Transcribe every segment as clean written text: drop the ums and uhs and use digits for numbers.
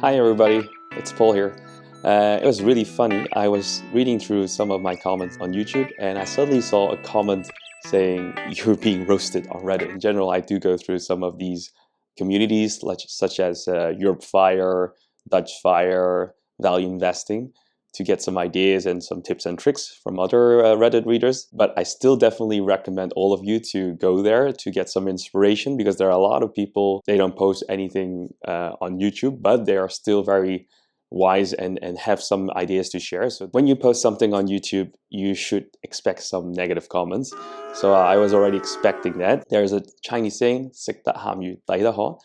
Hi everybody, it's Paul here. It was really funny. I was reading through some of my comments on YouTube and I suddenly saw a comment saying you're being roasted on Reddit. In general, I do go through some of these communities such as Europe Fire, Dutch Fire, Value Investing to get some ideas and some tips and tricks from other Reddit readers. But I still definitely recommend all of you to go there to get some inspiration, because there are a lot of people, they don't post anything on YouTube, but they are still very wise and have some ideas to share. So when you post something on YouTube, you should expect some negative comments. So I was already expecting that. There's a Chinese saying, 食得鹹魚抵得渴.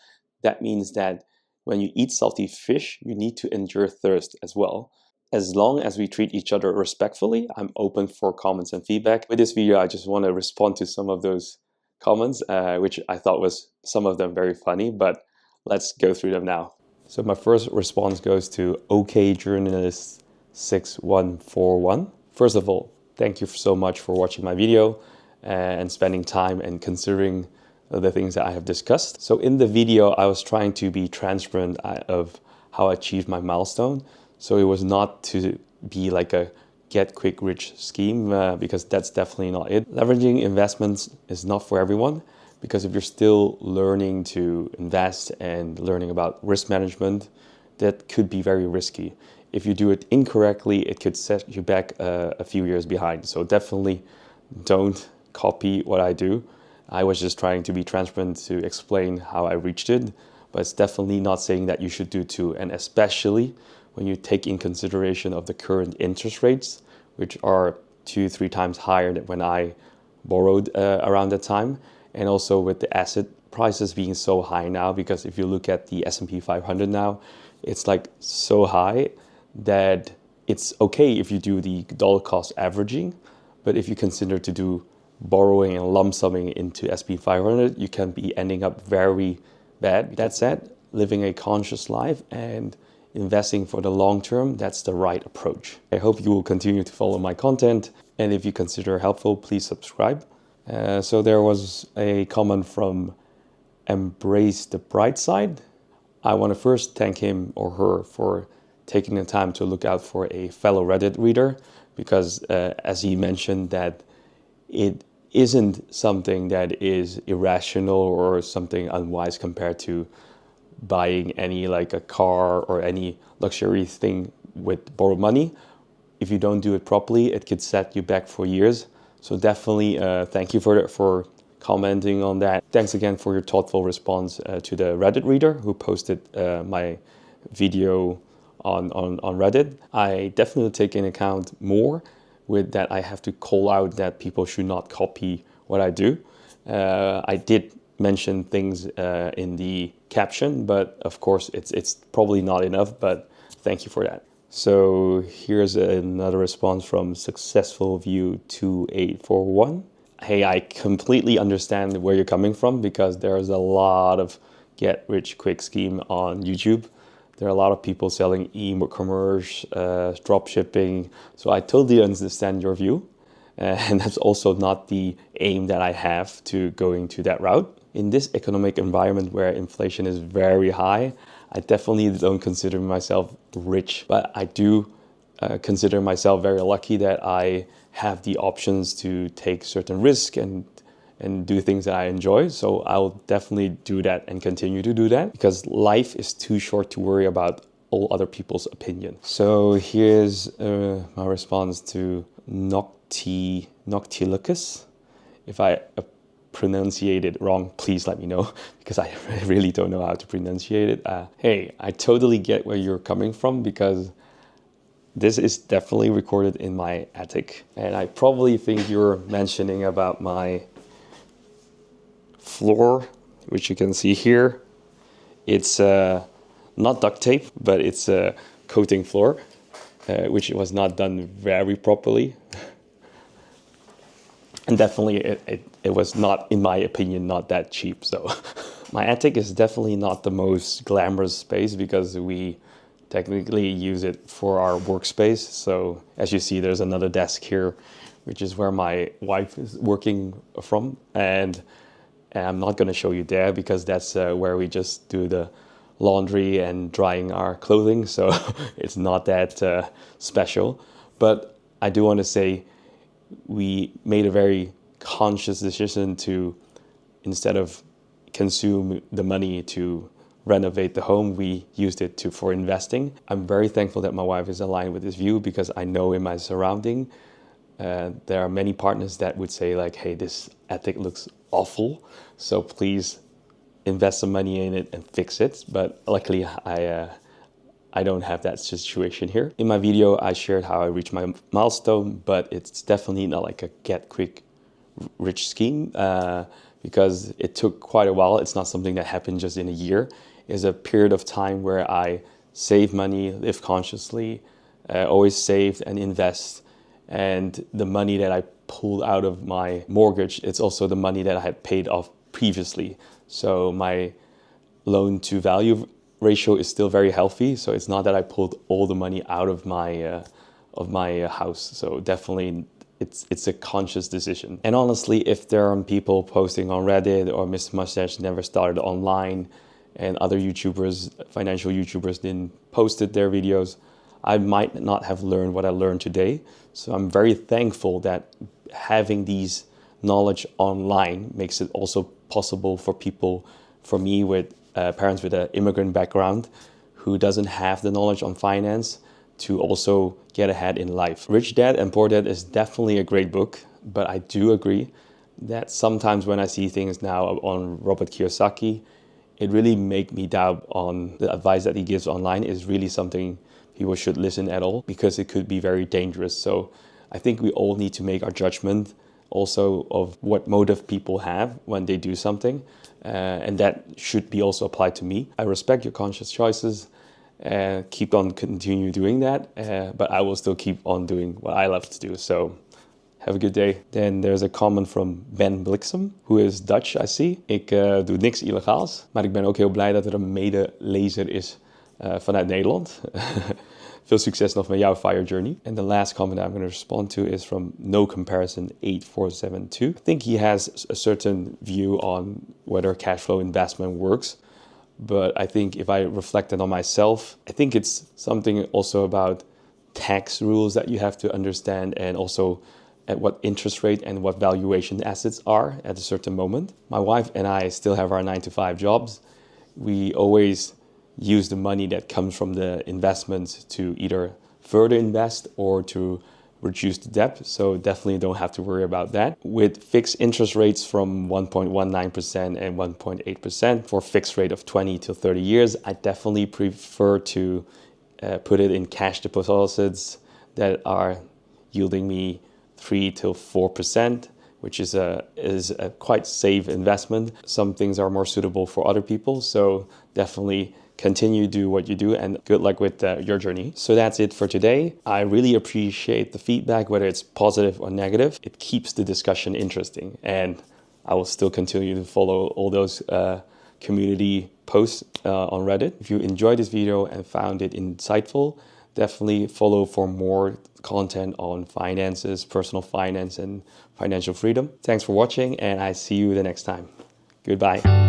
That means that when you eat salty fish, you need to endure thirst as well. As long as we treat each other respectfully, I'm open for comments and feedback. With this video, I just want to respond to some of those comments, which I thought was some of them very funny, but let's go through them now. So my first response goes to OK Journalist 6141. First of all, thank you so much for watching my video and spending time and considering the things that I have discussed. So in the video, I was trying to be transparent of how I achieved my milestone. So it was not to be like a get quick rich scheme, because that's definitely not it. Leveraging investments is not for everyone, because if you're still learning to invest and learning about risk management, that could be very risky. If you do it incorrectly, it could set you back a few years behind. So definitely don't copy what I do. I was just trying to be transparent to explain how I reached it, but it's definitely not saying that you should do too. And especially when you take in consideration of the current interest rates, which are 2-3 times higher than when I borrowed around that time. And also with the asset prices being so high now, because if you look at the S&P 500 now, it's like so high that it's okay if you do the dollar cost averaging, but if you consider to do borrowing and lump summing into S&P 500, you can be ending up very bad. That said, living a conscious life and investing for the long term, that's the right approach. I hope you will continue to follow my content, and if you consider helpful, please subscribe. So there was a comment from EmbraceTheBrightSide. I want to first thank him or her for taking the time to look out for a fellow Reddit reader, because as he mentioned, that it isn't something that is irrational or something unwise compared to buying any like a car or any luxury thing with borrowed money. If you don't do it properly, it could set you back for years. So definitely thank you for commenting on that. Thanks again for your thoughtful response to the Reddit reader who posted my video on Reddit. I definitely take into account more with that. I have to call out that people should not copy what I do. I did mention things in the caption, but of course it's probably not enough, but thank you for that. So here's another response from Successful View 2841. Hey, I completely understand where you're coming from, because there's a lot of get rich quick scheme on YouTube. There are a lot of people selling e-commerce, drop shipping. So I totally understand your view. And that's also not the aim that I have to going to that route. In this economic environment where inflation is very high, I definitely don't consider myself rich, but I do consider myself very lucky that I have the options to take certain risks and do things that I enjoy. So I'll definitely do that and continue to do that, because life is too short to worry about all other people's opinion. So here's my response to noctilucus. If I pronunciate it wrong, please let me know, because I really don't know how to pronunciate it. Hey, I totally get where you're coming from, because this is definitely recorded in my attic, and I probably think you're mentioning about my floor, which you can see here. It's not duct tape, but it's a coating floor, which was not done very properly. And definitely it was not, in my opinion, not that cheap. So my attic is definitely not the most glamorous space, because we technically use it for our workspace. So as you see, there's another desk here, which is where my wife is working from. And I'm not going to show you there, because that's where we just do the laundry and drying our clothing, so it's not that special. But I do want to say we made a very conscious decision to, instead of consume the money to renovate the home, we used it for investing. I'm very thankful that my wife is aligned with this view, because I know in my surrounding there are many partners that would say like, hey, this attic looks awful, so please invest some money in it and fix it. But luckily I don't have that situation here. In my video I shared how I reached my milestone, but it's definitely not like a get quick rich scheme, because it took quite a while. It's not something that happened just in a year. It's a period of time where I save money, live consciously, always save and invest. And the money that I pulled out of my mortgage, it's also the money that I had paid off previously. So my loan to value ratio is still very healthy. So it's not that I pulled all the money out of my house. So definitely it's a conscious decision. And honestly, if there are people posting on Reddit or Mr. Mustache never started online and other YouTubers, financial YouTubers didn't posted their videos, I might not have learned what I learned today. So I'm very thankful that having these knowledge online makes it also possible for people, for me with parents with an immigrant background who doesn't have the knowledge on finance, to also get ahead in life. Rich Dad and Poor Dad is definitely a great book, but I do agree that sometimes when I see things now on Robert Kiyosaki, it really make me doubt on the advice that he gives online is really something people should listen at all, because it could be very dangerous. So I think we all need to make our judgment also of what motive people have when they do something, and that should be also applied to me. I respect your conscious choices, keep on continue doing that, but I will still keep on doing what I love to do. So have a good day. Then there's a comment from Ben Bliksem, who is Dutch, I see. Ik doe niks illegaals, maar ik ben ook heel blij dat er een medelezer is vanuit Nederland. Veel succes nog met jouw FIRE journey. And the last comment I'm going to respond to is from No Comparison 8472. I think he has a certain view on whether cash flow investment works. But I think if I reflected on myself, I think it's something also about tax rules that you have to understand, and also at what interest rate and what valuation assets are at a certain moment. My wife and I still have our 9-to-5 jobs. We always use the money that comes from the investments to either further invest or to reduce the debt. So definitely don't have to worry about that. With fixed interest rates from 1.19% and 1.8% for fixed rate of 20 to 30 years, I definitely prefer to put it in cash deposits that are yielding me 3 to 4%, which is a quite safe investment. Some things are more suitable for other people. So definitely continue to do what you do, and good luck with your journey. So that's it for today. I really appreciate the feedback, whether it's positive or negative. It keeps the discussion interesting, and I will still continue to follow all those community posts on Reddit. If you enjoyed this video and found it insightful, definitely follow for more content on finances, personal finance, and financial freedom. Thanks for watching, and I see you the next time. Goodbye.